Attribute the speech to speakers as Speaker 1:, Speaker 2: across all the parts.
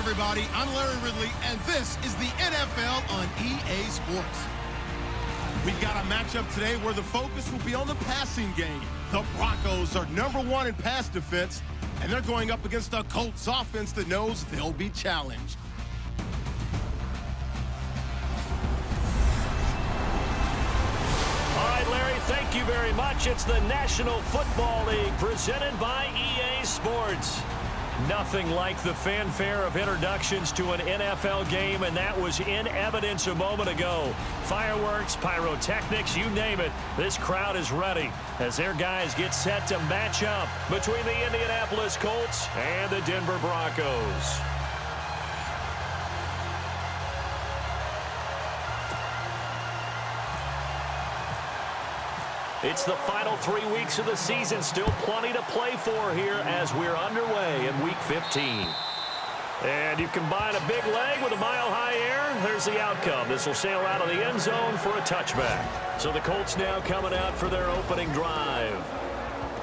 Speaker 1: everybody. I'm Larry Ridley, and this is the NFL on EA Sports. We've got a matchup today where the focus will be on the passing game. The Broncos are #1 in pass defense, and they're going up against a Colts offense that knows they'll be challenged.
Speaker 2: All right, Larry, thank you very much. It's the National Football League presented by EA Sports. Nothing like the fanfare of introductions to an NFL game, and that was in evidence a moment ago. Fireworks, pyrotechnics, you name it. This crowd is ready as their guys get set to match up between the Indianapolis Colts and the Denver Broncos. It's the final 3 weeks of the season. Still plenty to play for here as we're underway in Week 15. And you combine a big leg with a mile-high air, there's the outcome. This will sail out of the end zone for a touchback. So the Colts now coming out for their opening drive.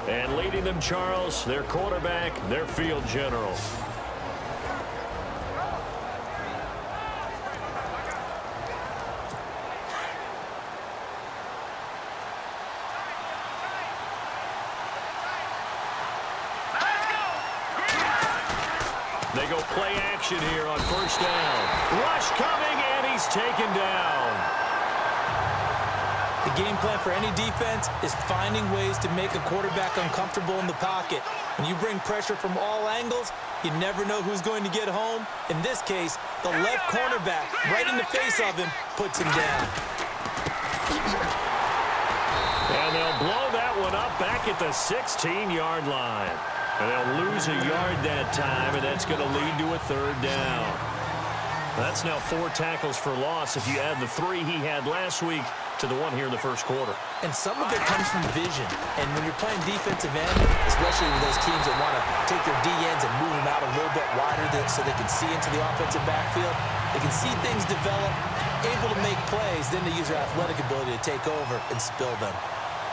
Speaker 2: And leading them, Charles, their quarterback, their field general. They go play action here on first down. Rush coming, and he's taken down.
Speaker 3: The game plan for any defense is finding ways to make a quarterback uncomfortable in the pocket. When you bring pressure from all angles, you never know who's going to get home. In this case, the left cornerback, right in the face of him, puts him down.
Speaker 2: And they'll blow that one up back at the 16-yard line. And they'll lose a yard that time, and that's going to lead to a third down. That's now 4 tackles for loss if you add the 3 he had last week to the 1 here in the first quarter.
Speaker 3: And some of it comes from vision. And when you're playing defensive end, especially with those teams that want to take their D-ends and move them out a little bit wider so they can see into the offensive backfield, they can see things develop, able to make plays, then they use their athletic ability to take over and spill them.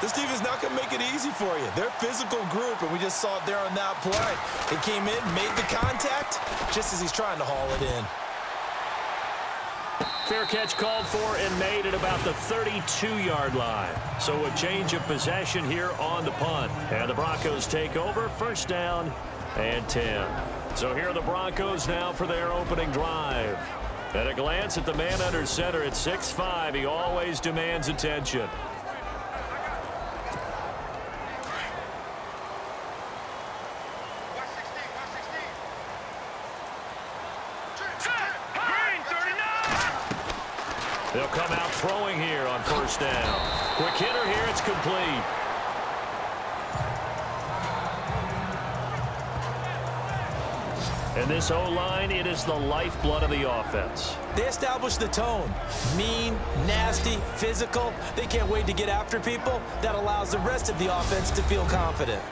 Speaker 4: This team is not going to make it easy for you. They're a physical group, and we just saw it there on that play. He came in, made the contact, just as he's trying to haul it in.
Speaker 2: Fair catch called for and made at about the 32-yard line. So a change of possession here on the punt. And the Broncos take over, first down and 10. So here are the Broncos now for their opening drive. At a glance at the man under center at 6'5", he always demands attention. They'll come out throwing here on first down. Quick hitter here, it's complete. And this O-line, it is the lifeblood of the offense.
Speaker 3: They establish the tone. Mean, nasty, physical. They can't wait to get after people. That allows the rest of the offense to feel confident.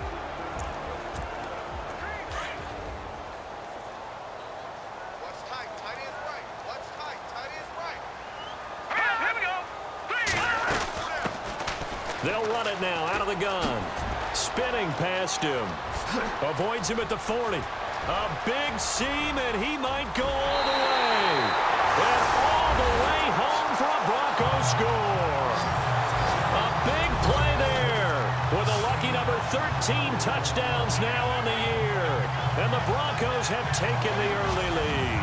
Speaker 2: They'll run it now out of the gun. Spinning past him. Avoids him at the 40. A big seam, and he might go all the way. And all the way home for a Broncos score. A big play there with a lucky number 13 touchdowns now on the year. And the Broncos have taken the early lead.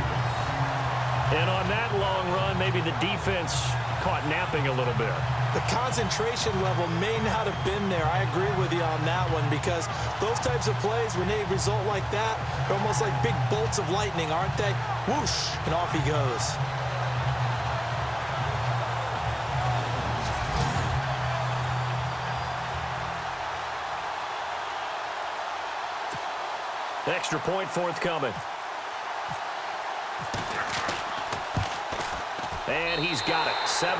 Speaker 2: And on that long run, maybe the defense caught napping a little bit.
Speaker 3: The concentration level may not have been there. I agree with you on that one because those types of plays, when they result like that, they're almost like big bolts of lightning, aren't they? Whoosh, and off he goes.
Speaker 2: Extra point forthcoming. And he's got it. 7-0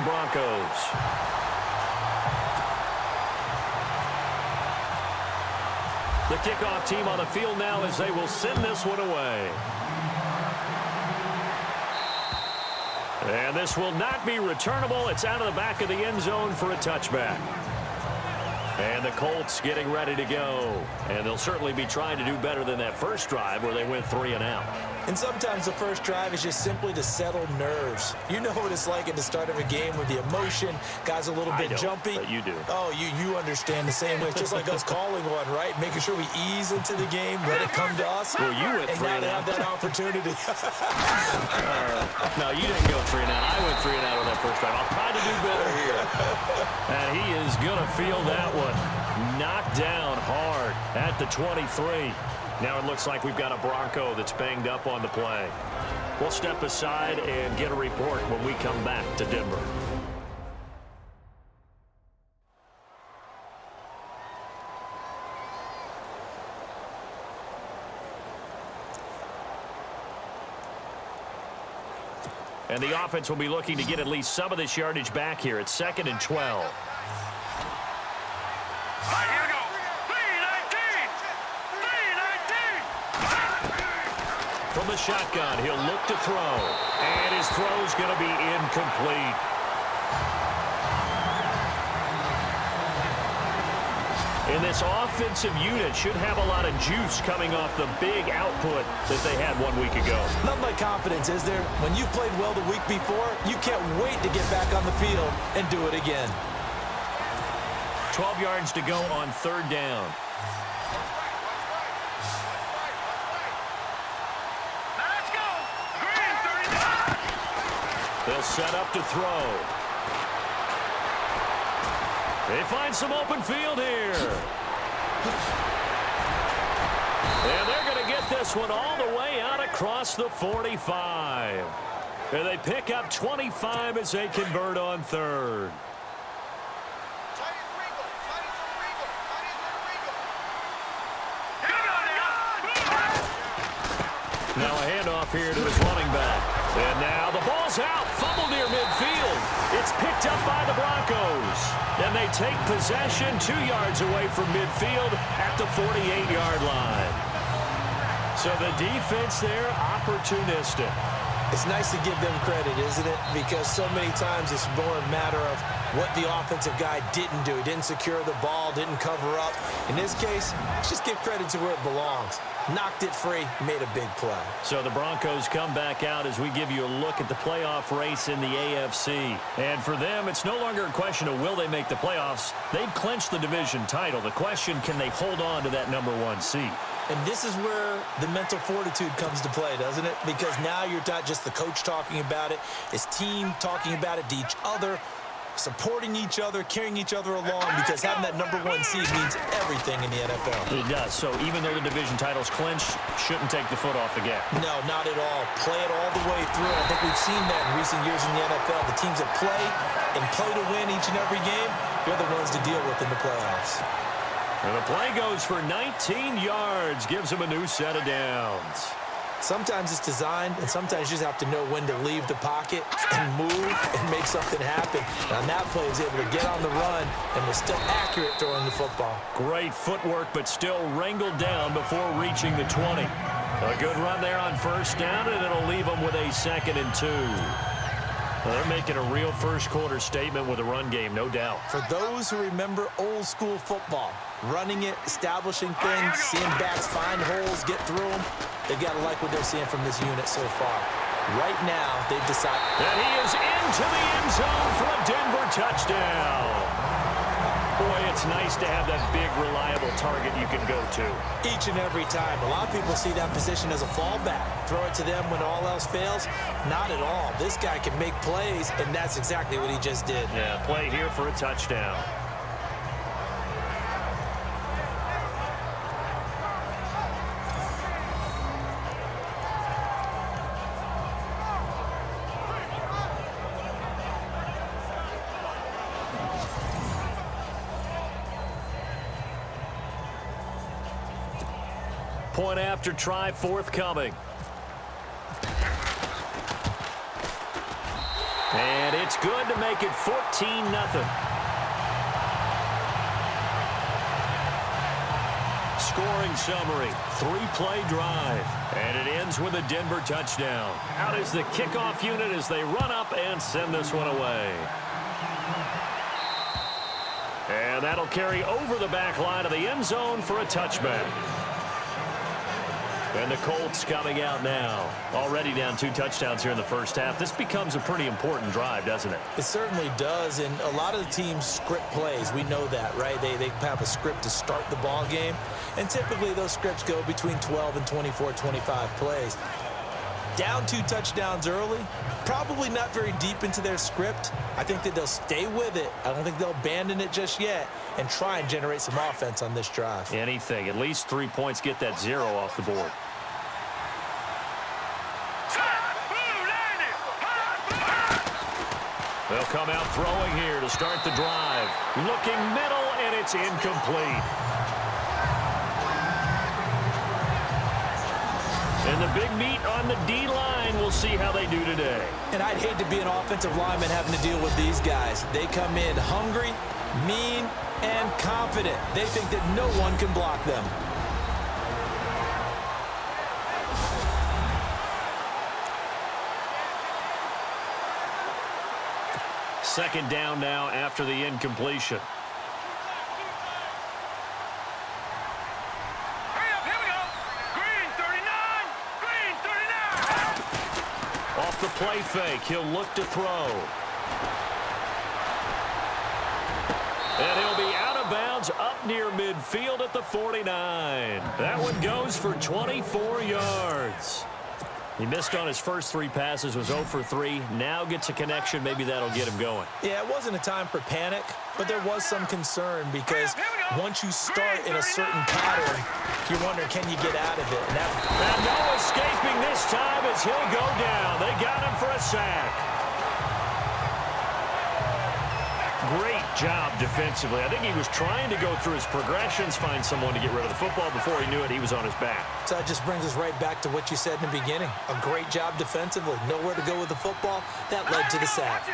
Speaker 2: Broncos. The kickoff team on the field now as they will send this one away. And this will not be returnable. It's out of the back of the end zone for a touchback. And the Colts getting ready to go. And they'll certainly be trying to do better than that first drive where they went 3 and out.
Speaker 3: And sometimes the first drive is just simply to settle nerves. You know what it's like at the start of a game with the emotion. Guys a little bit jumpy.
Speaker 2: But you do.
Speaker 3: Oh, you understand the same way. It's just like us calling one, right? Making sure we ease into the game, let it come to us.
Speaker 2: Well, you went 3
Speaker 3: and
Speaker 2: and
Speaker 3: now
Speaker 2: out.
Speaker 3: they have that opportunity.
Speaker 2: No, you didn't go 3 and out. I went 3 and out on that first drive. I'll try to do better here. And he is going to feel that one. Knocked down hard at the 23. Now it looks like we've got a Bronco that's banged up on the play. We'll step aside and get a report when we come back to Denver. And the offense will be looking to get at least some of this yardage back here. It's 2nd and 12. From the shotgun, he'll look to throw. And his throw's going to be incomplete. And this offensive unit should have a lot of juice coming off the big output that they had 1 week ago.
Speaker 3: Nothing like confidence, is there? When you've played well the week before, you can't wait to get back on the field and do it again.
Speaker 2: 12 yards to go on 3rd down. They'll set up to throw. They find some open field here. And they're going to get this one all the way out across the 45. And they pick up 25 as they convert on 3rd. Now a handoff here to his running back. And now the ball's out. Fumble near midfield. It's picked up by the Broncos. And they take possession 2 yards away from midfield at the 48-yard line. So the defense there, opportunistic.
Speaker 3: It's nice to give them credit, isn't it? Because so many times it's more a matter of what the offensive guy didn't do. He didn't secure the ball, didn't cover up. In this case, let's just give credit to where it belongs. Knocked it free, made a big play.
Speaker 2: So the Broncos come back out as we give you a look at the playoff race in the AFC. And for them, it's no longer a question of will they make the playoffs. They've clinched the division title. The question, can they hold on to that #1 seed?
Speaker 3: And this is where the mental fortitude comes to play, doesn't it? Because now you're not just the coach talking about it, it's team talking about it to each other, supporting each other, carrying each other along, because having that #1 seed means everything in the NFL.
Speaker 2: It does. So even though the division title's clinched, shouldn't take the foot off the gas.
Speaker 3: No, not at all. Play it all the way through. I think we've seen that in recent years in the NFL. The teams that play and play to win each and every game, they're the ones to deal with in the playoffs.
Speaker 2: And the play goes for 19 yards, gives him a new set of downs.
Speaker 3: Sometimes it's designed, and sometimes you just have to know when to leave the pocket and move and make something happen. Now, on that play, he was able to get on the run and was still accurate throwing the football.
Speaker 2: Great footwork, but still wrangled down before reaching the 20. A good run there on 1st down, and it'll leave them with a 2nd and 2. Well, they're making a real first-quarter statement with a run game, no doubt.
Speaker 3: For those who remember old-school football, running it, establishing things, seeing backs find holes, get through them, they've got to like what they're seeing from this unit so far. Right now, they've decided.
Speaker 2: And he is into the end zone for a Denver touchdown. Boy, it's nice to have that big, reliable target you can go to.
Speaker 3: Each and every time. A lot of people see that position as a fallback. Throw it to them when all else fails. Not at all. This guy can make plays, and that's exactly what he just did.
Speaker 2: Yeah, play here for a touchdown. Point after try forthcoming. And it's good to make it 14-0. Scoring summary, 3-play drive. And it ends with a Denver touchdown. Out is the kickoff unit as they run up and send this one away. And that'll carry over the back line of the end zone for a touchback. And the Colts coming out now. Already down 2 touchdowns here in the first half. This becomes a pretty important drive, doesn't it?
Speaker 3: It certainly does, and a lot of the teams script plays. We know that, right? They have a script to start the ball game, and typically those scripts go between 12 and 24, 25 plays. Down 2 touchdowns early, probably not very deep into their script. I think that they'll stay with it. I don't think they'll abandon it just yet and try and generate some offense on this drive.
Speaker 2: Anything. At least 3 points, get that 0 off the board. They'll come out throwing here to start the drive. Looking middle, and it's incomplete. And the big meat on the D-line, we'll see how they do today.
Speaker 3: And I'd hate to be an offensive lineman having to deal with these guys. They come in hungry, mean, and confident. They think that no one can block them.
Speaker 2: Second down now after the incompletion. Off the play fake, he'll look to throw. And he'll be out of bounds up near midfield at the 49. That one goes for 24 yards. He missed on his first 3 passes, was 0 for 3. Now gets a connection. Maybe that'll get him going.
Speaker 3: Yeah, it wasn't a time for panic, but there was some concern because once you start in a certain pattern, you're wondering, can you get out of it?
Speaker 2: And no escaping this time as he'll go down. They got him for a sack. Great job defensively. I think he was trying to go through his progressions, find someone to get rid of the football. Before he knew it, he was on his back.
Speaker 3: So that just brings us right back to what you said in the beginning. A great job defensively. Nowhere to go with the football. That led to the sack.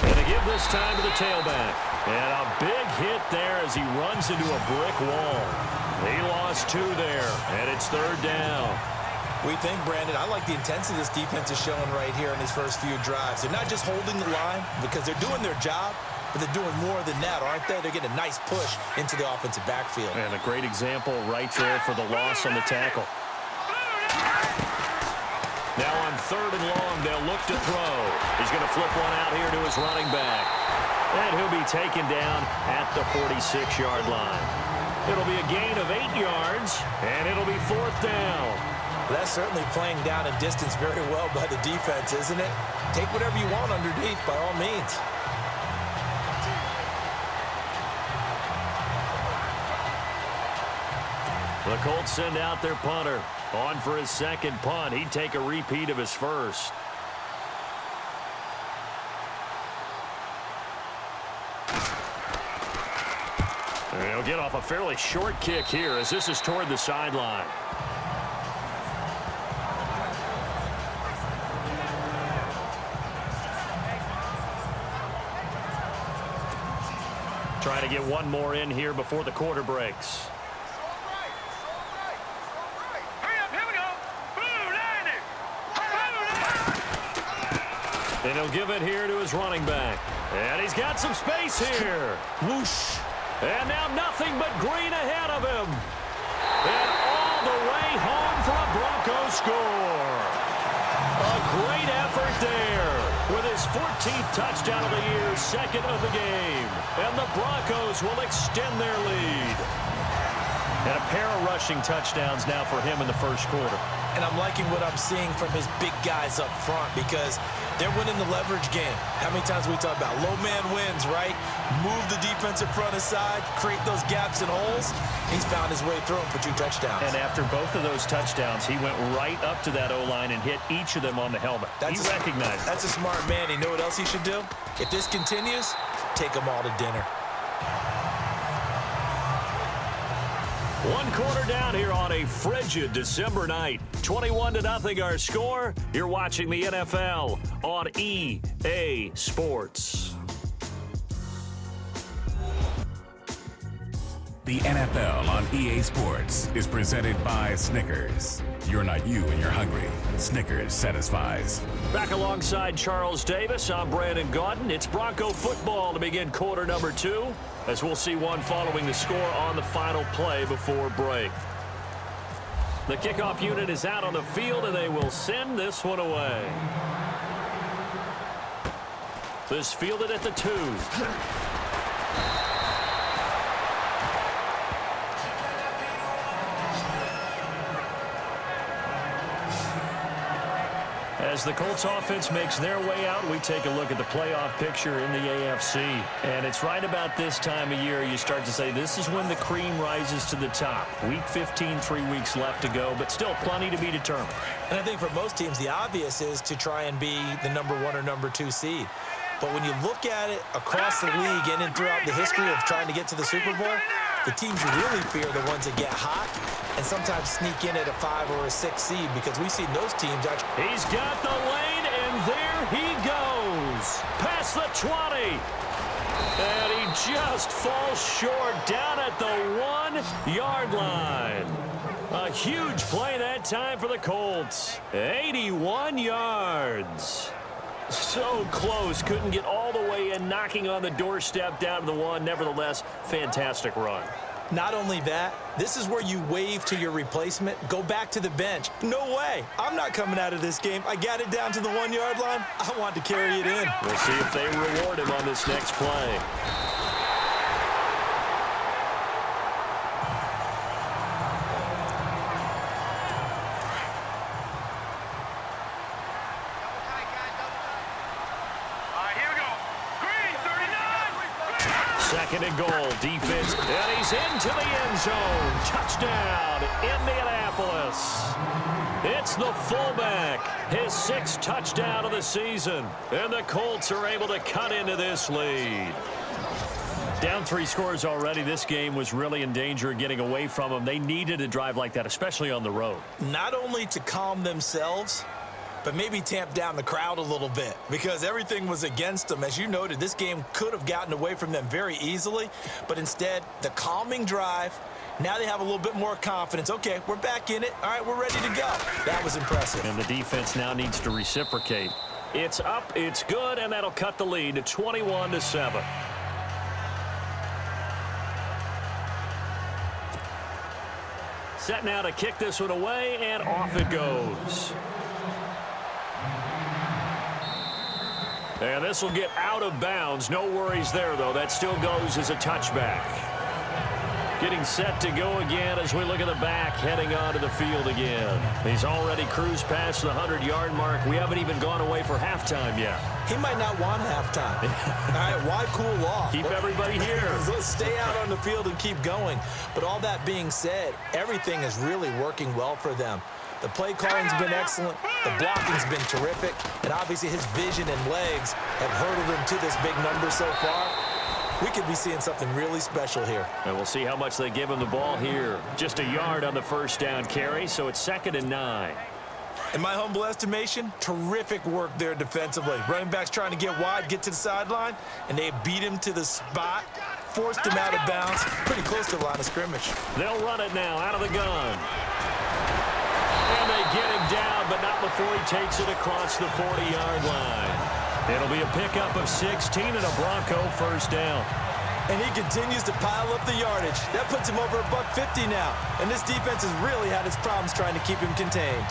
Speaker 2: And they give this time to the tailback. And a big hit there as he runs into a brick wall. He lost 2 there, and it's 3rd down.
Speaker 3: We think, Brandon, I like the intensity this defense is showing right here in these first few drives. They're not just holding the line because they're doing their job, but they're doing more than that, aren't they? They're getting a nice push into the offensive backfield.
Speaker 2: And a great example right there for the loss on the tackle. Now on 3rd and long, they'll look to throw. He's going to flip one out here to his running back. And he'll be taken down at the 46-yard line. It'll be a gain of 8 yards, and it'll be 4th down.
Speaker 3: That's certainly playing down and distance very well by the defense, isn't it? Take whatever you want underneath, by all means.
Speaker 2: The Colts send out their punter. On for his second punt. He'd take a repeat of his first. And he'll get off a fairly short kick here as this is toward the sideline. Trying to get one more in here before the quarter breaks. And he'll give it here to his running back. And he's got some space here. Whoosh. And now nothing but green ahead of him. And all the way home for a Broncos score. A great effort there with his 14th touchdown of the year, 2nd of the game. And the Broncos will extend their lead. And a pair of rushing touchdowns now for him in the first quarter.
Speaker 3: And I'm liking what I'm seeing from his big guys up front because they're winning the leverage game. How many times we talk about low man wins, right? Move the defensive front aside, create those gaps and holes. He's found his way through them for 2 touchdowns.
Speaker 2: And after both of those touchdowns, he went right up to that O-line and hit each of them on the helmet. He recognized it.
Speaker 3: That's a smart man. You know what else he should do? If this continues, take them all to dinner.
Speaker 2: 1 quarter down here on a frigid December night. 21-0 our score. You're watching the NFL on EA Sports.
Speaker 5: The NFL on EA Sports is presented by Snickers. You're not you when you're hungry. Snickers satisfies.
Speaker 2: Back alongside Charles Davis, I'm Brandon Gaudin. It's Bronco football to begin quarter number 2, as we'll see one following the score on the final play before break. The kickoff unit is out on the field, and they will send this one away. This fielded at the 2. As the Colts offense makes their way out, we take a look at the playoff picture in the AFC. And it's right about this time of year you start to say this is when the cream rises to the top. Week 15, 3 weeks left to go, but still plenty to be determined.
Speaker 3: And I think for most teams, the obvious is to try and be the number 1 or number 2 seed. But when you look at it across the league and throughout the history of trying to get to the Super Bowl, the teams you really fear are the ones that get hot and sometimes sneak in at a 5 or a 6 seed, because we've seen those teams actually.
Speaker 2: He's got the lane, and there he goes. Past the 20. And he just falls short down at the 1-yard line. A huge play that time for the Colts. 81 yards. So close, couldn't get all the way in, knocking on the doorstep down to the 1. Nevertheless, fantastic run.
Speaker 3: Not only that, this is where you wave to your replacement, go back to the bench. No way. I'm not coming out of this game. I got it down to the 1-yard line. I want to carry it in.
Speaker 2: We'll see if they reward him on this next play. Second and goal, defense, and he's into the end zone. Touchdown, Indianapolis. It's the fullback, his 6th touchdown of the season, and the Colts are able to cut into this lead. Down 3 scores already. This game was really in danger of getting away from them. They needed a drive like that, especially on the road.
Speaker 3: Not only to calm themselves, but maybe tamp down the crowd a little bit, because everything was against them. As you noted, this game could have gotten away from them very easily, but instead, the calming drive, now they have a little bit more confidence. Okay, we're back in it. All right, we're ready to go. That was impressive.
Speaker 2: And the defense now needs to reciprocate. It's up, it's good, and that'll cut the lead to 21-7. Set now to kick this one away, and off it goes. And this will get out of bounds. No worries there, though. That still goes as a touchback. Getting set to go again as we look at the back, heading onto the field again. He's already cruised past the 100-yard mark. We haven't even gone away for halftime yet.
Speaker 3: He might not want halftime. All right, why cool off?
Speaker 2: Keep everybody here.
Speaker 3: Let's stay out on the field and keep going. But all that being said, everything is really working well for them. The play calling's been excellent. The blocking's been terrific. And obviously his vision and legs have hurdled him to this big number so far. We could be seeing something really special here.
Speaker 2: And we'll see how much they give him the ball here. Just a yard on the first down carry, so it's 2nd and 9.
Speaker 3: In my humble estimation, terrific work there defensively. Running backs trying to get wide, get to the sideline, and they beat him to the spot, forced him out of bounds, pretty close to the line of scrimmage.
Speaker 2: They'll run it now out of the gun. And they get him down, but not before he takes it across the 40-yard line. It'll be a pickup of 16 and a Bronco first down.
Speaker 3: And he continues to pile up the yardage. That puts him over $150 now. And this defense has really had its problems trying to keep him contained.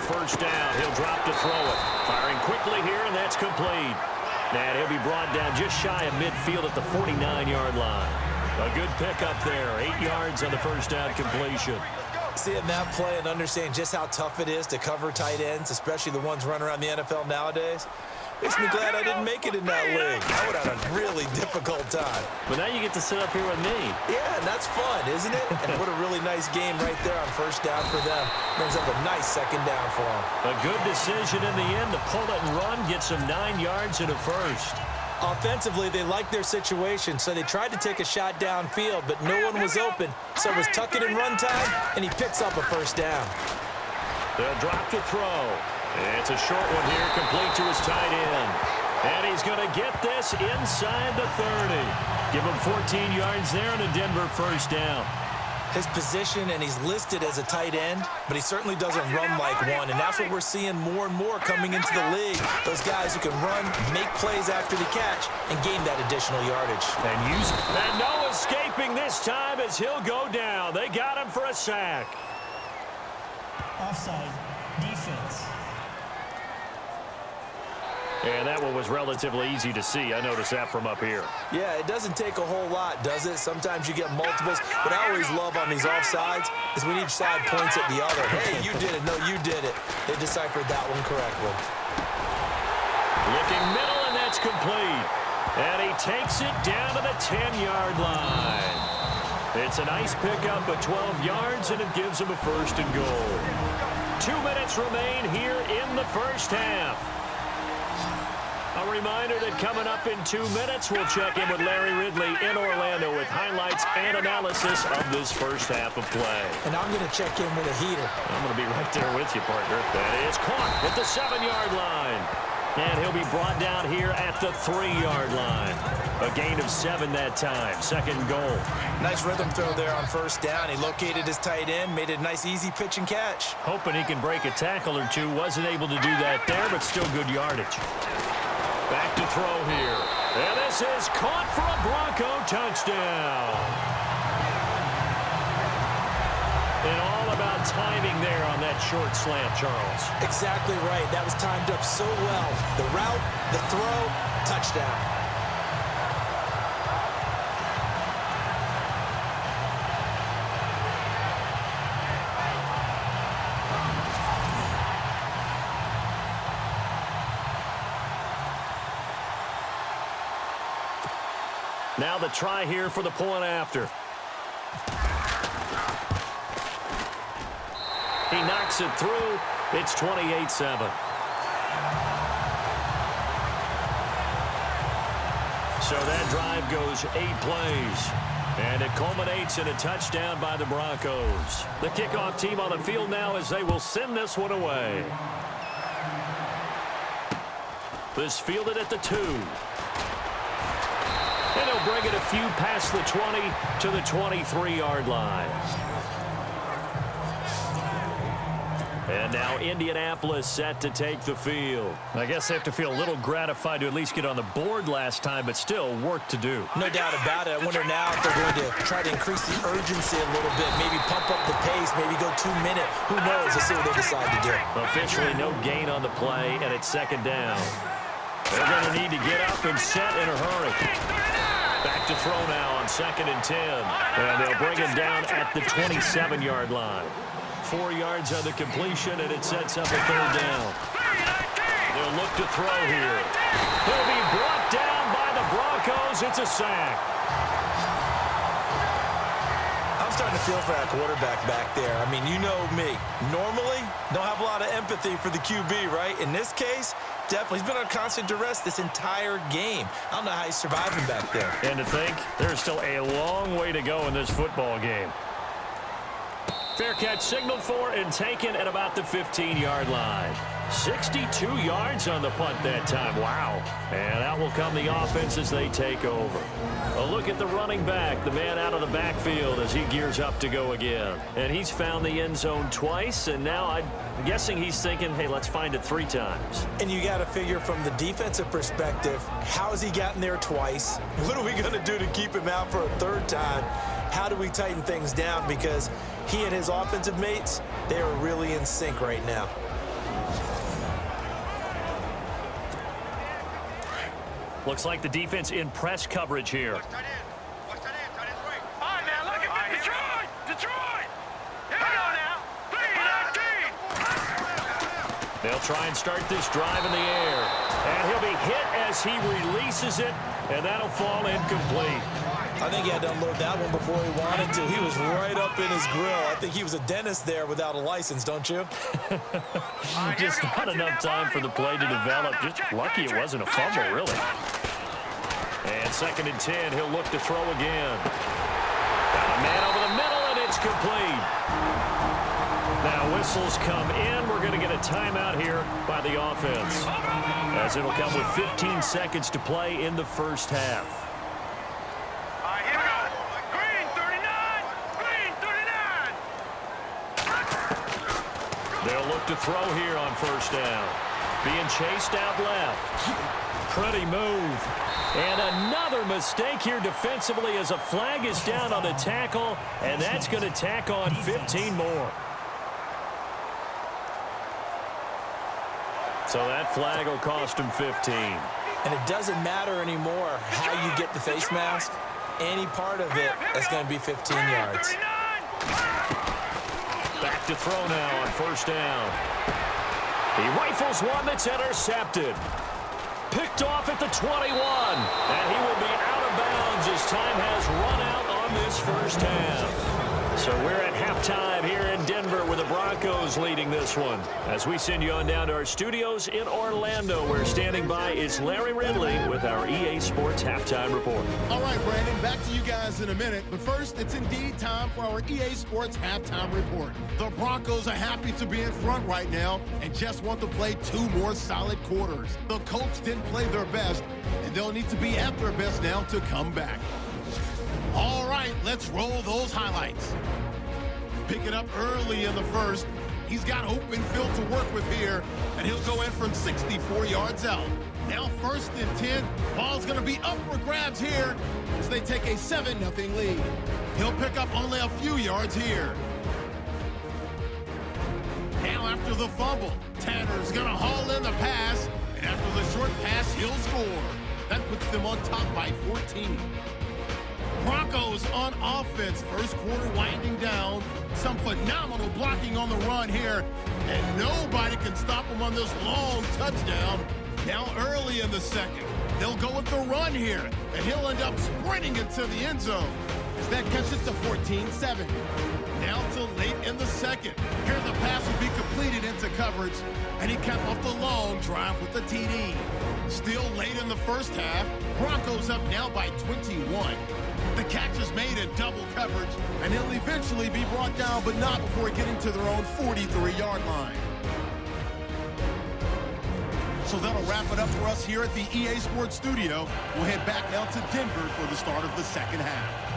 Speaker 2: First down, he'll drop to throw it. Firing quickly here, and that's complete. And he'll be brought down just shy of midfield at the 49-yard line. A good pickup there, 8 yards on the first down completion.
Speaker 3: Seeing that play and understanding just how tough it is to cover tight ends, especially the ones running around the NFL nowadays,
Speaker 4: Makes me glad I didn't make it in that league. I would have had a really difficult time.
Speaker 2: But now you get to sit up here with me.
Speaker 4: Yeah, and that's fun, isn't it? And what a really nice game right there on first down for them. Brings up a nice second down for them.
Speaker 2: A good decision in the end to pull it and run, get some 9 yards and a first.
Speaker 3: Offensively, they liked their situation, so they tried to take a shot downfield, but no one was open. So it was tuck it and run time, and he picks up a first down.
Speaker 2: They'll drop to throw. It's a short one here, complete to his tight end. And he's going to get this inside the 30. Give him 14 yards there and a Denver first down.
Speaker 3: His position, and he's listed as a tight end, but he certainly doesn't run like one, and that's what we're seeing more and more coming into the league. Those guys who can run, make plays after the catch, and gain that additional yardage.
Speaker 2: And no escaping this time as he'll go down. They got him for a sack.
Speaker 6: Offside, defense.
Speaker 2: And that one was relatively easy to see. I noticed that from up here.
Speaker 3: Yeah, it doesn't take a whole lot, does it? Sometimes you get multiples. What I always love on these offsides is when each side points at the other. Hey, you did it. No, you did it. They deciphered that one correctly.
Speaker 2: Looking middle, and that's complete. And he takes it down to the 10-yard line. It's a nice pickup of 12 yards, and it gives him a first and goal. 2 minutes remain here in the first half. A reminder that coming up in 2 minutes, we'll check in with Larry Ridley in Orlando with highlights and analysis of this first half of play.
Speaker 3: And I'm going to check in with a heater.
Speaker 2: I'm going to be right there with you, partner. That is caught at the 7-yard line. And he'll be brought down here at the 3-yard line. A gain of 7 that time. Second goal.
Speaker 4: Nice rhythm throw there on first down. He located his tight end, made it a nice easy pitch and catch.
Speaker 2: Hoping he can break a tackle or two. Wasn't able to do that there, but still good yardage. Back to throw here. And this is caught for a Bronco touchdown. And all about timing there on that short slant, Charles.
Speaker 3: Exactly right. That was timed up so well. The route, the throw, touchdown.
Speaker 2: Now the try here for the point after. He knocks it through. It's 28-7. So that drive goes 8 plays. And it culminates in a touchdown by the Broncos. The kickoff team on the field now as they will send this one away. This fielded at the 2. And he'll bring it a few past the 20 to the 23-yard line. And now Indianapolis set to take the field. I guess they have to feel a little gratified to at least get on the board last time, but still work to do.
Speaker 3: No doubt about it. I wonder now if they're going to try to increase the urgency a little bit, maybe pump up the pace, maybe go 2-minute. Who knows? Let's see what they decide to do.
Speaker 2: Officially no gain on the play, and it's second down. They're going to need to get up and set in a hurry. Back to throw now on 2nd and 10. And they'll bring him down at the 27-yard line. 4 yards on the completion, and it sets up a third down. They'll look to throw here. He'll be brought down by the Broncos. It's a sack.
Speaker 4: I'm starting to feel for that quarterback back there. I mean, you know me. Normally, don't have a lot of empathy for the QB, right? In this case, definitely. He's been on constant duress this entire game. I don't know how he's surviving back there.
Speaker 2: And to think, there's still a long way to go in this football game. Fair catch signaled for and taken at about the 15-yard line. 62 yards on the punt that time. Wow. And out will come the offense as they take over. A look at the running back, the man out of the backfield as he gears up to go again. And he's found the end zone twice, and now I'm guessing he's thinking, hey, let's find it 3 times.
Speaker 3: And you got to figure from the defensive perspective, how has he gotten there twice?
Speaker 4: What are we going to do to keep him out for a 3rd time? How do we tighten things down? Because he and his offensive mates, they are really in sync right now.
Speaker 2: Looks like the defense in press coverage here. They'll try and start this drive in the air. And he'll be hit as he releases it, and that'll fall incomplete.
Speaker 4: I think he had to unload that one before he wanted to. He was right up in his grill. I think he was a dentist there without a license, don't you?
Speaker 2: Just not enough time for the play to develop. Just lucky it wasn't a fumble, really. And 2nd and 10, he'll look to throw again. Got a man over the middle, and it's complete. Now whistles come in. We're going to get a timeout here by the offense, as it'll come with 15 seconds to play in the first half. They'll look to throw here on 1st down. Being chased out left. Pretty move. And another mistake here defensively as a flag is down on the tackle, and that's going to tack on 15 more. So that flag will cost him 15.
Speaker 4: And it doesn't matter anymore how you get the face mask. Any part of it is going to be 15 yards.
Speaker 2: Back to throw now on 1st down. He rifles one that's intercepted. Picked off at the 21. And he will be out of bounds as time has run out on this first half. So we're at halftime here in Denver with the Broncos leading this one. As we send you on down to our studios in Orlando, where standing by is Larry Ridley with our EA Sports Halftime Report.
Speaker 1: All right, Brandon, back to you guys in a minute. But first, it's indeed time for our EA Sports Halftime Report. The Broncos are happy to be in front right now and just want to play 2 more solid quarters. The Colts didn't play their best, and they'll need to be at their best now to come back. All right, let's roll those highlights. Pick it up early in the first. He's got open field to work with here, and he'll go in from 64 yards out. Now 1st and 10. Ball's going to be up for grabs here as they take a 7-0 lead. He'll pick up only a few yards here. Now after the fumble, Tanner's going to haul in the pass, and after the short pass, he'll score. That puts them on top by 14. Broncos on offense. First quarter winding down. Some phenomenal blocking on the run here. And nobody can stop them on this long touchdown. Now early in the second. They'll go with the run here. And he'll end up sprinting into the end zone. As that cuts it to 14-7. Now to late in the second. Here the pass will be completed into coverage. And he capped off the long drive with the TD. Still late in the first half. Broncos up now by 21. The catch is made in double coverage, and he'll eventually be brought down, but not before getting to their own 43-yard line. So that'll wrap it up for us here at the EA Sports Studio. We'll head back now to Denver for the start of the second half.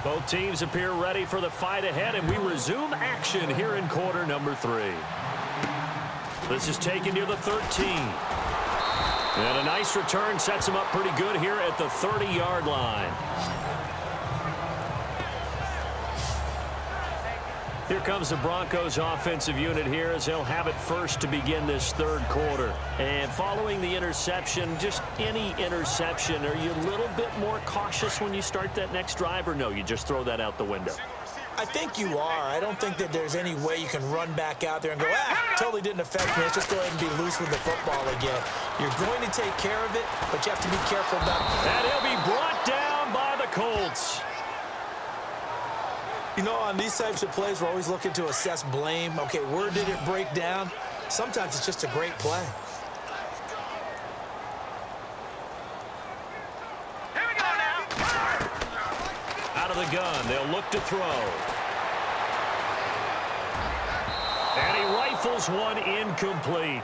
Speaker 2: Both teams appear ready for the fight ahead, and we resume action here in quarter number 3. This is taken near the 13. And a nice return sets him up pretty good here at the 30-yard line. Here comes the Broncos offensive unit here as they'll have it first to begin this third quarter. And following the interception, just any interception, are you a little bit more cautious when you start that next drive, or no, you just throw that out the window?
Speaker 4: I think you are. I don't think that there's any way you can run back out there and go, totally didn't affect me. Let's just go ahead and be loose with the football again. You're going to take care of it, but you have to be careful about it.
Speaker 2: And he'll be brought down by the Colts.
Speaker 4: You know, on these types of plays, we're always looking to assess blame. Okay, where did it break down? Sometimes it's just a great play.
Speaker 2: Out of the gun, they'll look to throw. And he rifles one incomplete.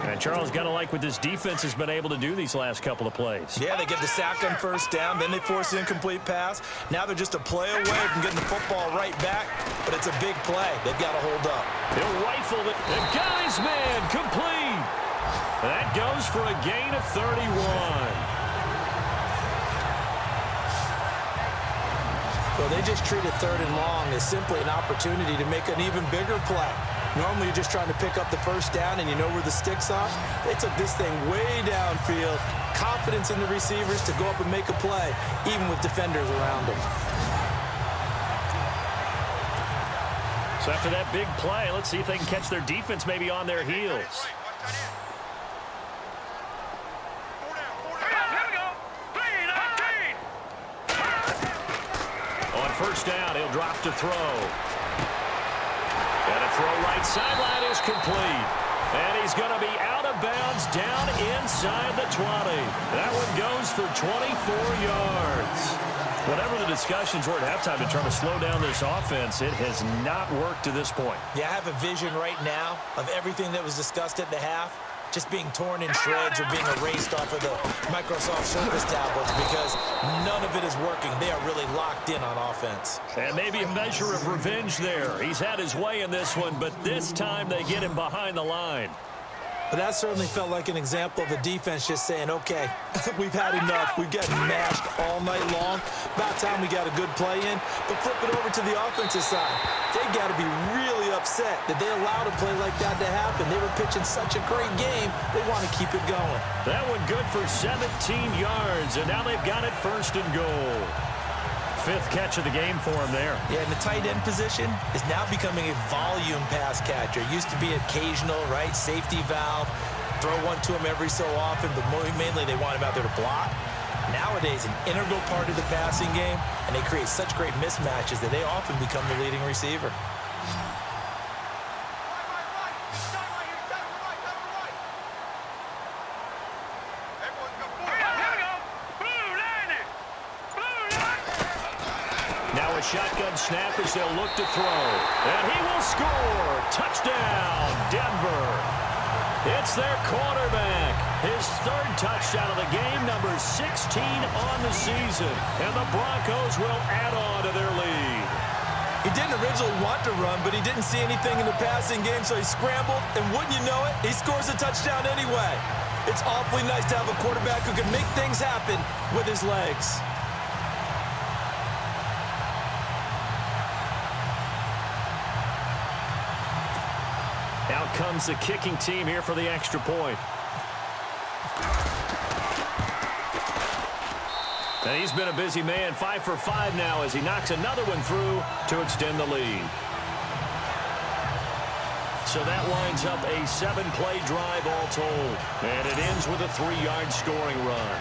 Speaker 2: And Charles, got to like what this defense has been able to do these last couple of plays.
Speaker 4: Yeah, they get the sack on 1st down, then they force the incomplete pass. Now they're just a play away from getting the football right back, but it's a big play. They've got to hold up.
Speaker 2: He'll rifle it. The guy's man complete. That goes for a gain of 31.
Speaker 4: Well, they just treated 3rd and long as simply an opportunity to make an even bigger play. Normally, you're just trying to pick up the 1st down, and you know where the sticks are. They took this thing way downfield, confidence in the receivers to go up and make a play, even with defenders around them.
Speaker 2: So after that big play, let's see if they can catch their defense maybe on their heels. On first down, he'll drop to throw. And a throw right sideline is complete. And he's going to be out of bounds down inside the 20. That one goes for 24 yards. Whatever the discussions were at halftime to try to slow down this offense, it has not worked to this point.
Speaker 4: Yeah, I have a vision right now of everything that was discussed at the half just being torn in shreds or being erased off of the Microsoft Surface tablets because none of it is working. They are really locked in on offense.
Speaker 2: And maybe a measure of revenge there. He's had his way in this one, but this time they get him behind the line.
Speaker 4: But that certainly felt like an example of the defense just saying, okay, we've had enough. We've gotten mashed all night long. About time we got a good play in. But flip it over to the offensive side. They got to be really upset that they allowed a play like that to happen. They were pitching such a great game. They want to keep it going.
Speaker 2: That one good for 17 yards, and now they've got it first and goal. Fifth catch of the game for him there.
Speaker 4: Yeah, and the tight end position is now becoming a volume pass catcher. Used to be occasional, right? Safety valve. Throw one to him every so often, but mainly they want him out there to block. Nowadays, an integral part of the passing game, and they create such great mismatches that they often become the leading receiver.
Speaker 2: Shotgun snap as they'll look to throw. And he will score. Touchdown, Denver. It's their quarterback. His third touchdown of the game, number 16 on the season. And the Broncos will add on to their lead.
Speaker 4: He didn't originally want to run, but he didn't see anything in the passing game, so he scrambled. And wouldn't you know it, he scores a touchdown anyway. It's awfully nice to have a quarterback who can make things happen with his legs.
Speaker 2: Out comes the kicking team here for the extra point. And he's been a busy man, 5 for 5 now as he knocks another one through to extend the lead. So that winds up a 7-play drive all told. And it ends with a 3-yard scoring run.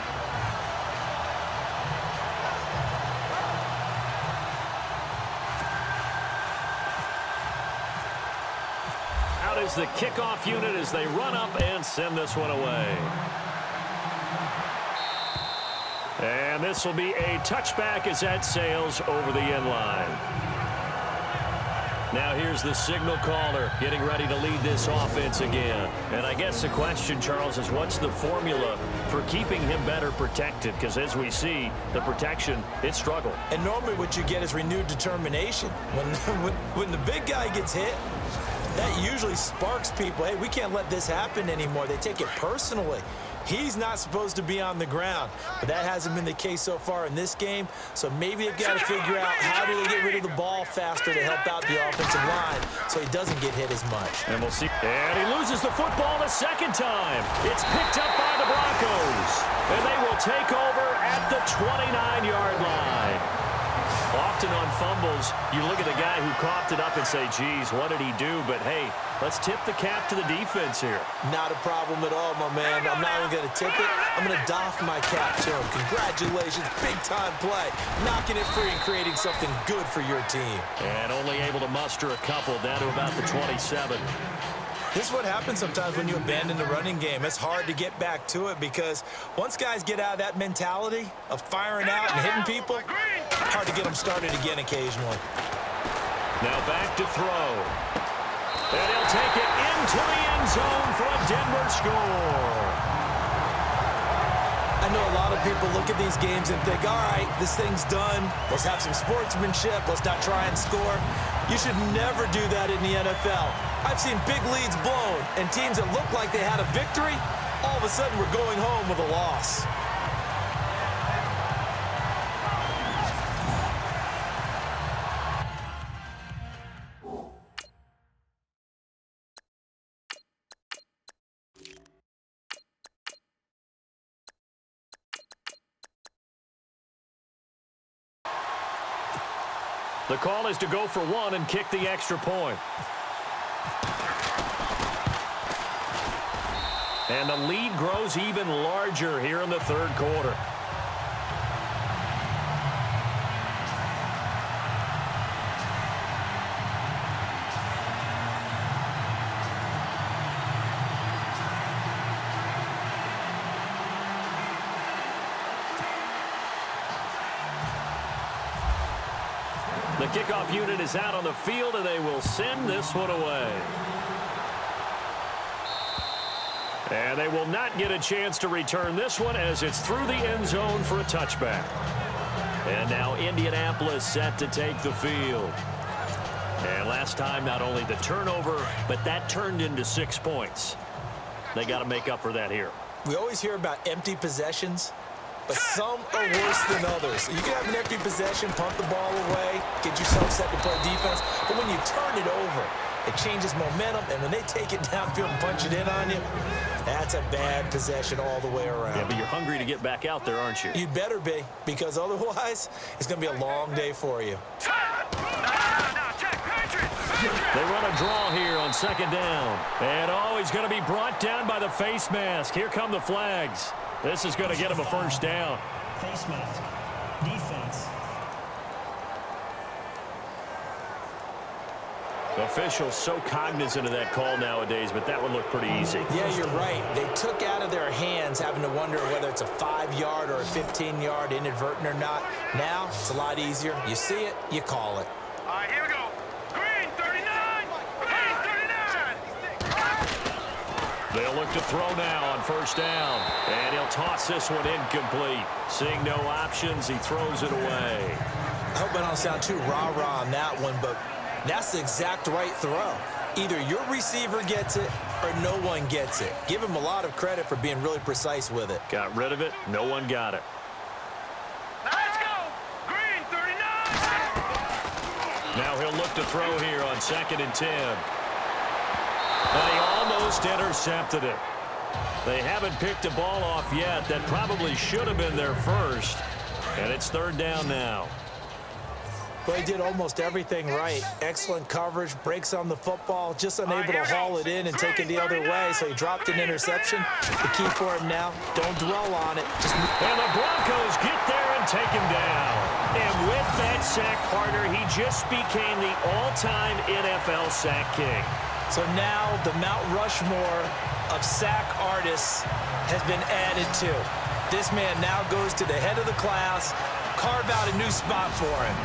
Speaker 2: Is the kickoff unit as they run up and send this one away. And this will be a touchback as that sails over the end line. Now here's the signal caller getting ready to lead this offense again. And I guess the question, Charles, is what's the formula for keeping him better protected? Because as we see, the protection, it struggled.
Speaker 4: And normally what you get is renewed determination. When the big guy gets hit, that usually sparks people. Hey, we can't let this happen anymore. They take it personally. He's not supposed to be on the ground, but that hasn't been the case so far in this game. So maybe they've got to figure out how do they get rid of the ball faster to help out the offensive line so he doesn't get hit as much.
Speaker 2: And we'll see. And he loses the football the second time. It's picked up by the Broncos, and they will take over at the 29-yard line. Often on fumbles, you look at the guy who coughed it up and say, geez, what did he do? But, hey, let's tip the cap to the defense here.
Speaker 4: Not a problem at all, my man. I'm not even going to tip it. I'm going to doff my cap to him. Congratulations, big-time play. Knocking it free and creating something good for your team.
Speaker 2: And only able to muster a couple down to about the 27.
Speaker 4: This is what happens sometimes when you abandon the running game. It's hard to get back to it because once guys get out of that mentality of firing out and hitting people, hard to get them started again occasionally.
Speaker 2: Now back to throw. And he'll take it into the end zone for a Denver score.
Speaker 4: I know a lot of people look at these games and think, all right, this thing's done. Let's have some sportsmanship. Let's not try and score. You should never do that in the NFL. I've seen big leads blown and teams that looked like they had a victory, all of a sudden were going home with a loss.
Speaker 2: The call is to go for one and kick the extra point. And the lead grows even larger here in the third quarter. The kickoff unit is out on the field, and they will send this one away. And they will not get a chance to return this one as it's through the end zone for a touchback. And now Indianapolis set to take the field. And last time, not only the turnover, but that turned into 6 points. They got to make up for that here.
Speaker 4: We always hear about empty possessions, but some are worse than others. You can have an empty possession, punt the ball away, get yourself set to play defense, but when you turn it over, it changes momentum, and when they take it downfield and punch it in on you, that's a bad possession all the way around.
Speaker 2: Yeah, but you're hungry to get back out there, aren't you?
Speaker 4: You'd better be, because otherwise, it's going to be a long day for you.
Speaker 2: They run a draw here on second down. And, he's going to be brought down by the face mask. Here come the flags. This is going to get him a first down.
Speaker 6: Face mask. Defense.
Speaker 2: Officials so cognizant of that call nowadays, but that would look pretty easy.
Speaker 4: Yeah, you're right. They took out of their hands having to wonder whether it's a 5-yard or a 15-yard inadvertent or not. Now, it's a lot easier. You see it, you call it.
Speaker 7: All right, here we go. Green 39. Green 39.
Speaker 2: They'll look to throw now on first down. And he'll toss this one incomplete. Seeing no options, he throws it away.
Speaker 4: I hope I don't sound too rah-rah on that one, but that's the exact right throw. Either your receiver gets it or no one gets it. Give him a lot of credit for being really precise with it.
Speaker 2: Got rid of it. No one got it.
Speaker 7: Let's go. Green 39.
Speaker 2: Now he'll look to throw here on 2nd and 10. And he almost intercepted it. They haven't picked a ball off yet. That probably should have been their first. And it's 3rd down now.
Speaker 4: Well, he did almost everything right. Excellent coverage, breaks on the football, just unable to haul it in and take it the other way, so he dropped an interception. The key for him now, don't dwell on it.
Speaker 2: And the Broncos get there and take him down. And with that sack, partner, he just became the all-time NFL sack king.
Speaker 4: So now the Mount Rushmore of sack artists has been added to. This man now goes to the head of the class, carve out a new spot for him.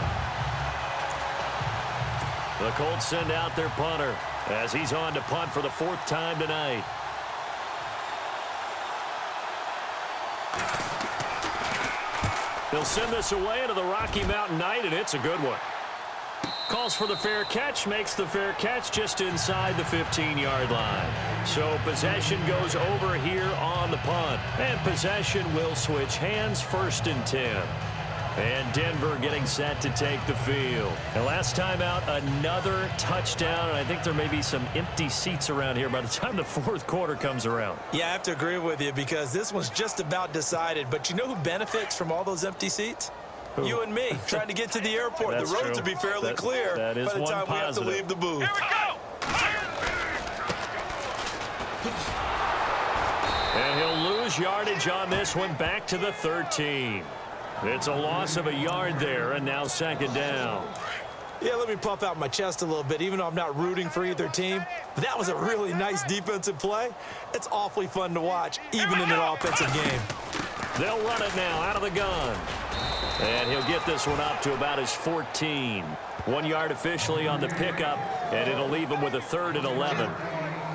Speaker 2: The Colts send out their punter as he's on to punt for the 4th time tonight. He'll send this away into the Rocky Mountain Night, and it's a good one. Calls for the fair catch, makes the fair catch just inside the 15-yard line. So possession goes over here on the punt. And possession will switch hands, 1st and 10. And Denver getting set to take the field. And last time out, another touchdown. And I think there may be some empty seats around here by the time the 4th quarter comes around.
Speaker 4: Yeah, I have to agree with you because this one's just about decided. But you know who benefits from all those empty seats? Who? You and me, trying to get to the airport. The roads will be fairly clear by the time we have to leave the booth.
Speaker 7: Here we go.
Speaker 2: And he'll lose yardage on this one, back to the 13. It's a loss of a yard there, and now 2nd down.
Speaker 4: Yeah, let me puff out my chest a little bit, even though I'm not rooting for either team. But that was a really nice defensive play. It's awfully fun to watch, even in an offensive game.
Speaker 2: They'll run it now out of the gun. And he'll get this one up to about his 14. 1 yard officially on the pickup, and it'll leave him with a 3rd and 11.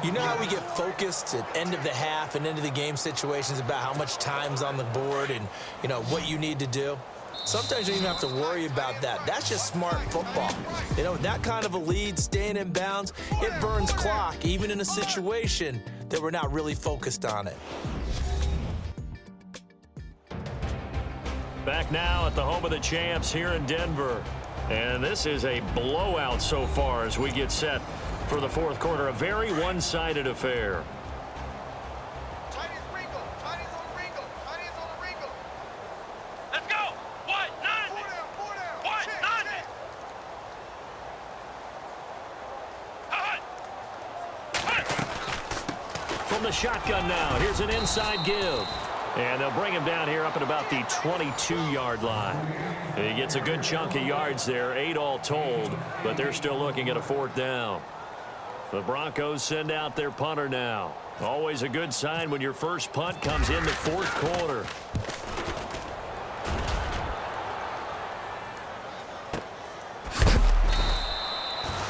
Speaker 4: You know how we get focused at end of the half and end of the game situations about how much time's on the board and, you know, what you need to do? Sometimes you don't even have to worry about that. That's just smart football. You know, that kind of a lead, staying in bounds, it burns clock, even in a situation that we're not really focused on it.
Speaker 2: Back now at the home of the champs here in Denver. And this is a blowout so far as we get set for the 4th quarter. A very one-sided affair.
Speaker 7: Let's go. What? None. What? None.
Speaker 2: From the shotgun now, here's an inside give. And they'll bring him down here up at about the 22-yard line. He gets a good chunk of yards there, 8 all told, but they're still looking at a 4th down. The Broncos send out their punter now. Always a good sign when your first punt comes in the 4th quarter.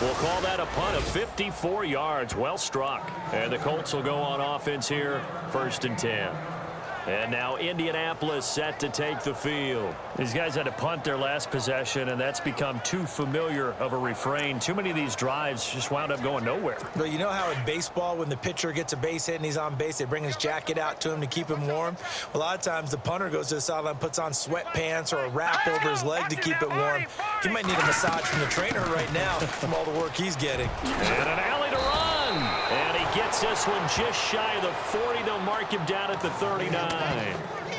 Speaker 2: We'll call that a punt of 54 yards. Well struck. And the Colts will go on offense here, 1st and 10. And now Indianapolis set to take the field. These guys had to punt their last possession, and that's become too familiar of a refrain. Too many of these drives just wound up going nowhere.
Speaker 4: Well, you know how in baseball, when the pitcher gets a base hit and he's on base, they bring his jacket out to him to keep him warm? A lot of times the punter goes to the sideline, puts on sweatpants or a wrap over his leg to keep it warm. He might need a massage from the trainer right now from all the work he's getting.
Speaker 2: And an alley to run. And he gets this one just shy of the 40. They'll mark him down at the 39.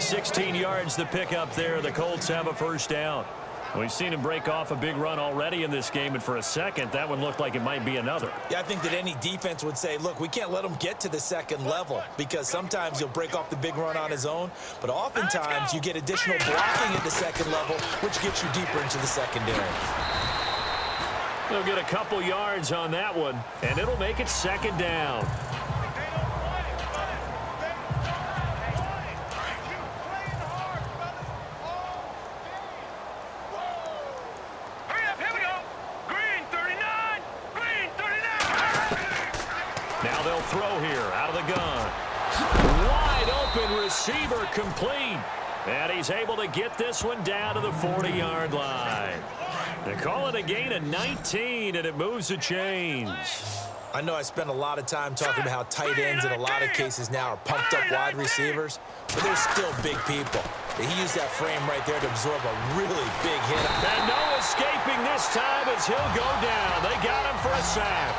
Speaker 2: 16 yards to pick up there. The Colts have a 1st down. We've seen him break off a big run already in this game, and for a second, that one looked like it might be another.
Speaker 4: Yeah, I think that any defense would say, look, we can't let him get to the 2nd level because sometimes he'll break off the big run on his own, but oftentimes you get additional blocking at the 2nd level, which gets you deeper into the secondary.
Speaker 2: They'll get a couple yards on that one, and it'll make it 2nd down. Now they'll throw here out of the gun. Wide open receiver complete. And he's able to get this one down to the 40-yard line. They call it a gain of 19, and it moves the chains.
Speaker 4: I know I spent a lot of time talking about how tight ends in a lot of cases now are pumped up wide receivers, but they're still big people. He used that frame right there to absorb a really big hit.
Speaker 2: And no escaping this time as he'll go down. They got him for a sack.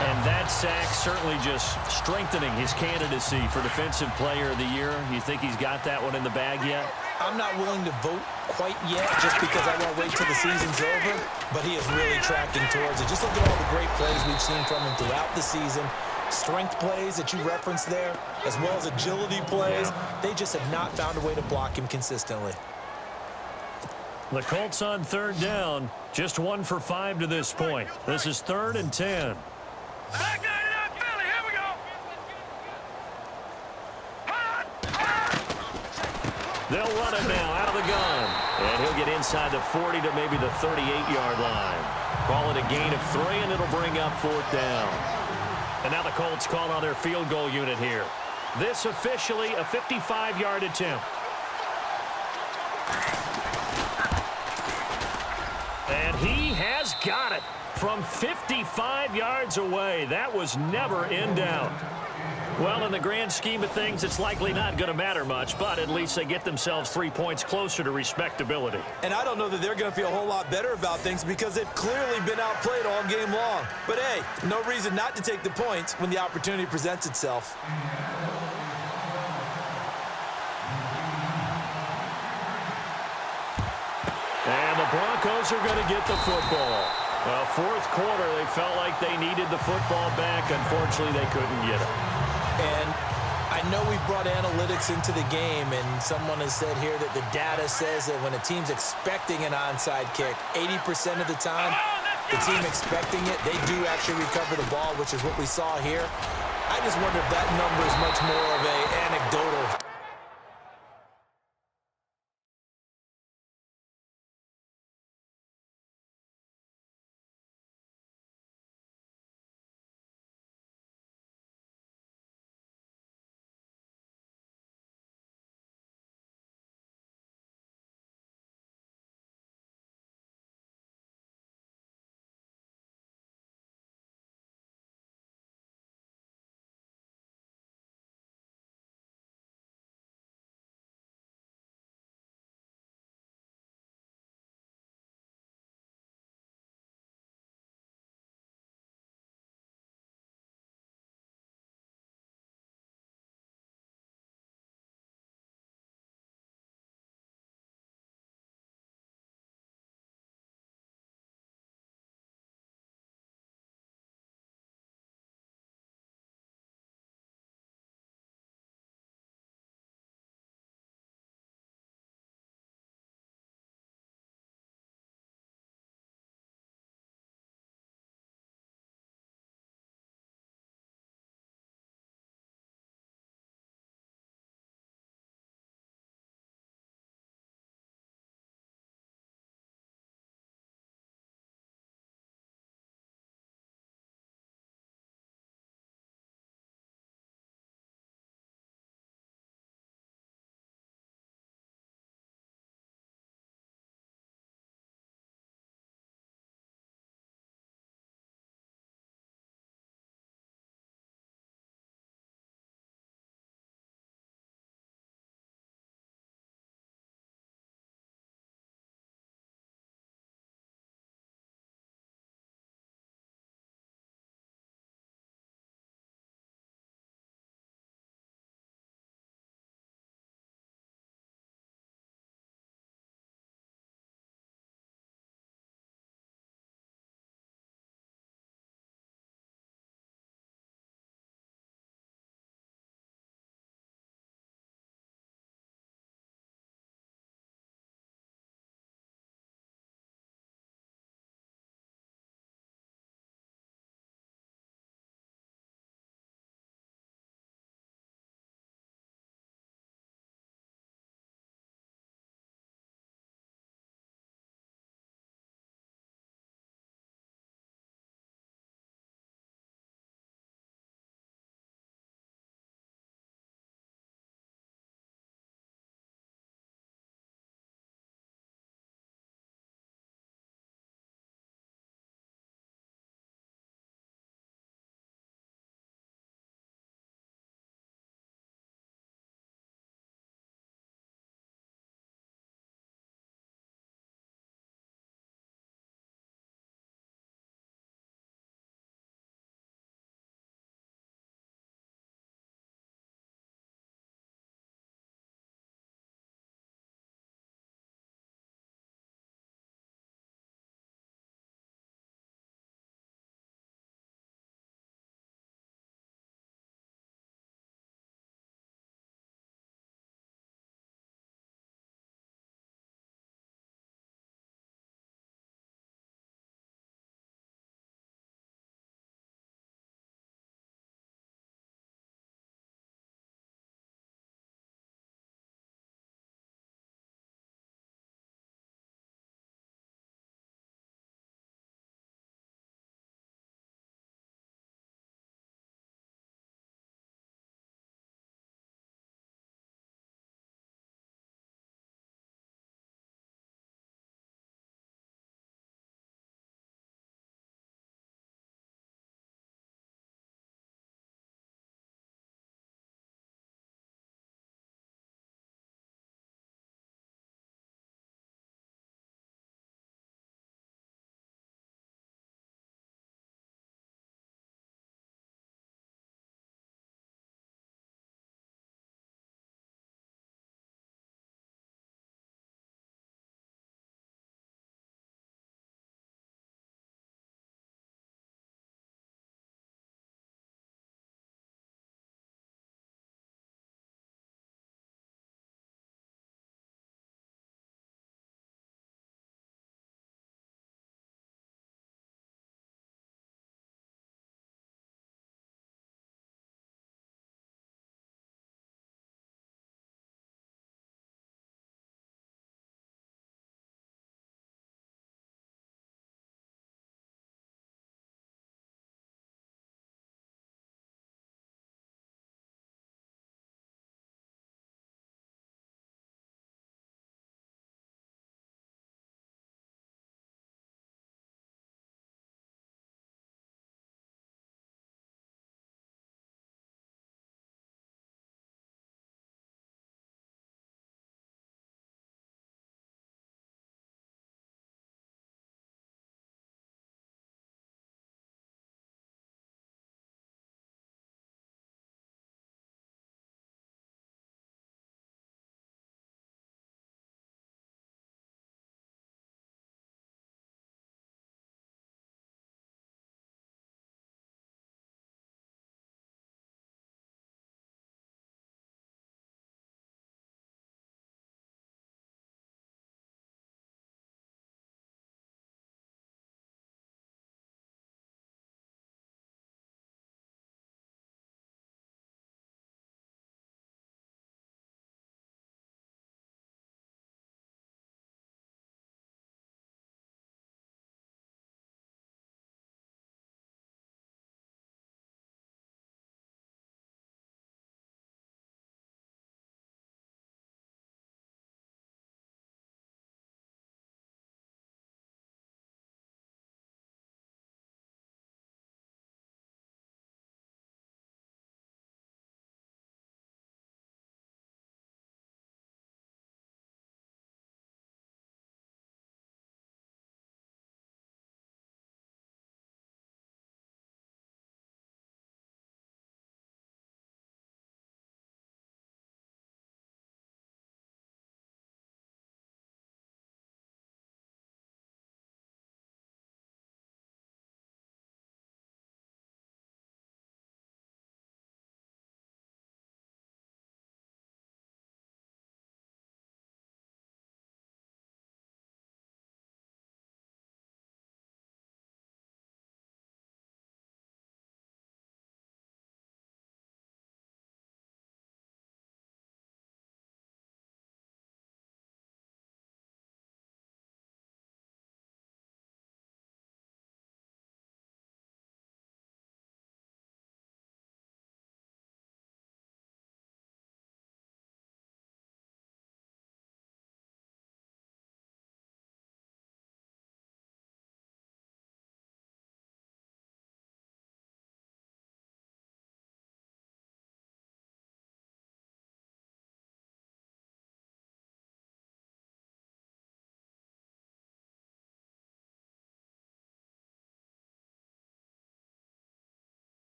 Speaker 2: And that sack certainly just strengthening his candidacy for Defensive Player of the Year. You think he's got that one in the bag yet?
Speaker 4: I'm not willing to vote quite yet just because I want to wait till the season's over, but he is really tracking towards it. Just look at all the great plays we've seen from him throughout the season. Strength plays that you referenced there, as well as agility plays. They just have not found a way to block him consistently.
Speaker 2: The Colts on 3rd down, just 1 for 5 to this point. This is 3rd and 10.
Speaker 7: Back 99 Philly, here we go.
Speaker 2: They'll run it now out of the gun. And he'll get inside the 40 to maybe the 38-yard line. Call it a gain of 3, and it'll bring up 4th down. And now the Colts call on their field goal unit here. This officially a 55-yard attempt. And he has got it from 55 yards away. That was never in doubt. Well, in the grand scheme of things, it's likely not going to matter much, but at least they get themselves 3 points closer to respectability.
Speaker 4: And I don't know that they're going to feel a whole lot better about things because they've clearly been outplayed all game long. But hey, no reason not to take the points when the opportunity presents itself.
Speaker 2: And the Broncos are going to get the football. 4th quarter, they felt like they needed the football back. Unfortunately, they couldn't get it.
Speaker 4: And I know we've brought analytics into the game, and someone has said here that the data says that when a team's expecting an onside kick, 80% of the time, the team expecting it, they do actually recover the ball, which is what we saw here. I just wonder if that number is much more of an anecdotal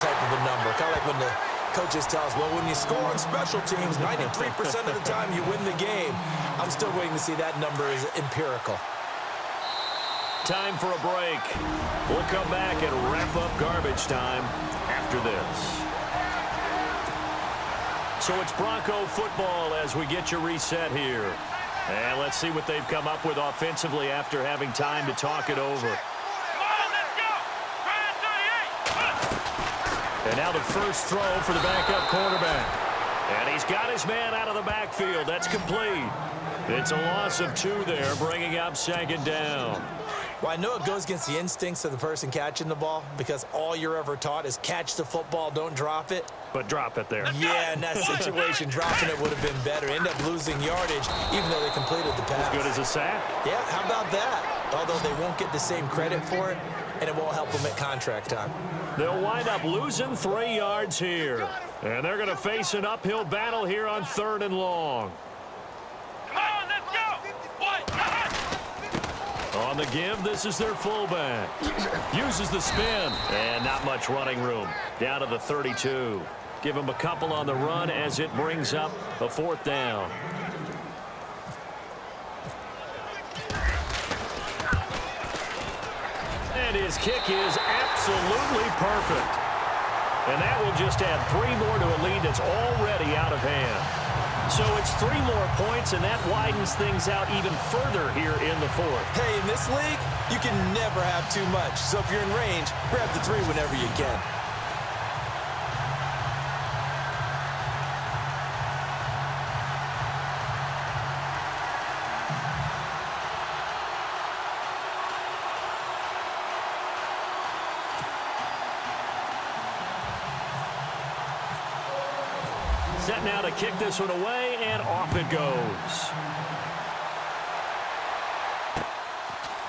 Speaker 3: type of a number. Kind of like when the coaches tell us, well, when you score on special teams, 93% of the time you win the game. I'm still waiting to see that number is empirical.
Speaker 2: Time for a break. We'll come back and wrap up garbage time after this. So it's Bronco football as we get you reset here. And let's see what they've come up with offensively after having time to talk it over. And now the first throw for the backup quarterback. And he's got his man out of the backfield. That's complete. It's a loss of 2 there, bringing up second down.
Speaker 3: Well, I know it goes against the instincts of the person catching the ball because all you're ever taught is catch the football, don't drop it.
Speaker 2: But drop it there.
Speaker 3: Yeah, in that situation, dropping it would have been better. End up losing yardage, even though they completed the pass.
Speaker 2: As good as a sack.
Speaker 3: Yeah, how about that? Although they won't get the same credit for it, and it won't help them at contract time.
Speaker 2: They'll wind up losing 3 yards here. And they're going to face an uphill battle here on 3rd and long.
Speaker 7: Come on, let's go.
Speaker 2: On the give, this is their fullback. Uses the spin. And not much running room. Down to the 32. Give him a couple on the run as it brings up a 4th down. And his kick is absolutely perfect. And that will just add 3 more to a lead that's already out of hand. So it's 3 more points, and that widens things out even further here in the 4th.
Speaker 3: Hey, in this league, you can never have too much. So if you're in range, grab the 3 whenever you can.
Speaker 2: Set now to kick this one away, and off it goes.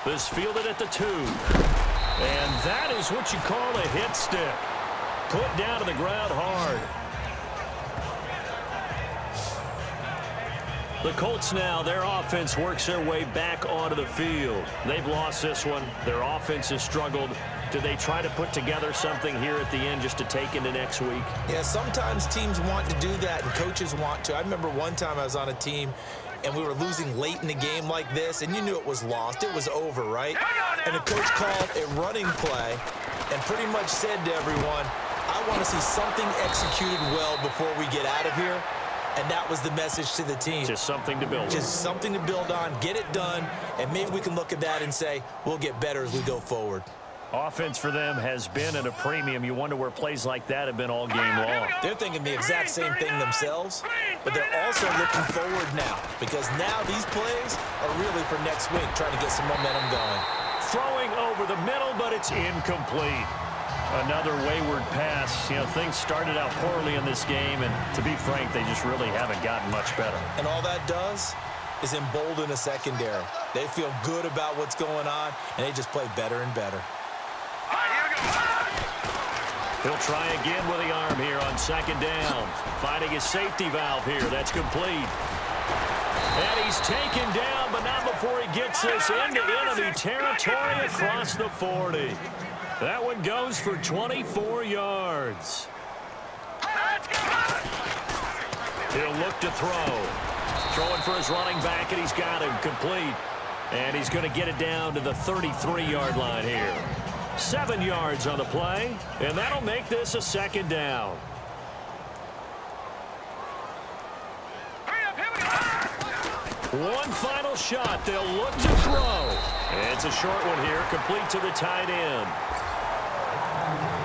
Speaker 2: This fielded at the 2. And that is what you call a hit stick. Put down to the ground hard. The Colts now, their offense works their way back onto the field. They've lost this one. Their offense has struggled. Do they try to put together something here at the end just to take into next week?
Speaker 3: Yeah, sometimes teams want to do that and coaches want to. I remember one time I was on a team and we were losing late in the game like this, and you knew it was lost. It was over, right? And the coach called a running play and pretty much said to everyone, I want to see something executed well before we get out of here. And that was the message to the team.
Speaker 2: Just something to build on.
Speaker 3: Just something to build on, get it done, and maybe we can look at that and say, we'll get better as we go forward.
Speaker 2: Offense for them has been at a premium. You wonder where plays like that have been all game long.
Speaker 3: They're thinking the exact same thing themselves, but they're also looking forward now because now these plays are really for next week, trying to get some momentum going.
Speaker 2: Throwing over the middle, but it's incomplete. Another wayward pass. You know, things started out poorly in this game, and to be frank, they just really haven't gotten much better.
Speaker 3: And all that does is embolden a secondary. They feel good about what's going on, and they just play better and better.
Speaker 2: He'll try again with the arm here on 2nd down. Finding his safety valve here. That's complete. And he's taken down, but not before he gets this into enemy territory across the 40. That one goes for 24 yards. He'll look to throw. Throwing for his running back, and he's got him complete. And he's going to get it down to the 33-yard line here. 7 yards on the play, and that'll make this a 2nd down. One final shot. They'll look to throw. And it's a short one here, complete to the tight end.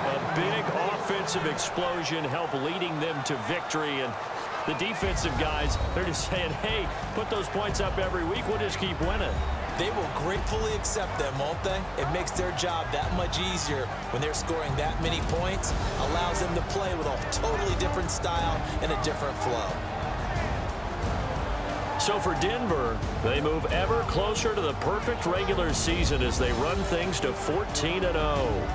Speaker 2: A big offensive explosion helped leading them to victory, and the defensive guys, they're just saying, hey, put those points up every week. We'll just keep winning.
Speaker 3: They will gratefully accept them, won't they? It makes their job that much easier when they're scoring that many points. Allows them to play with a totally different style and a different flow.
Speaker 2: So for Denver, they move ever closer to the perfect regular season as they run things to 14-0.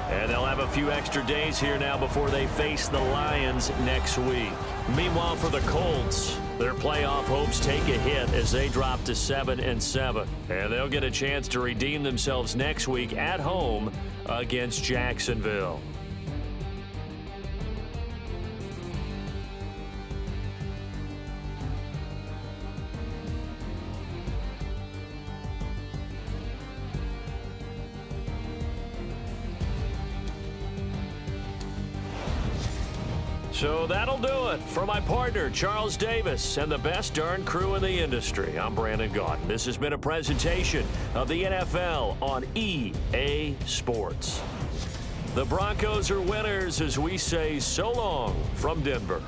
Speaker 2: And they'll have a few extra days here now before they face the Lions next week. Meanwhile, for the Colts, their playoff hopes take a hit as they drop to 7-7. And they'll get a chance to redeem themselves next week at home against Jacksonville. So that'll do it. For my partner, Charles Davis, and the best darn crew in the industry, I'm Brandon Gaudin. This has been a presentation of the NFL on EA Sports. The Broncos are winners as we say so long from Denver.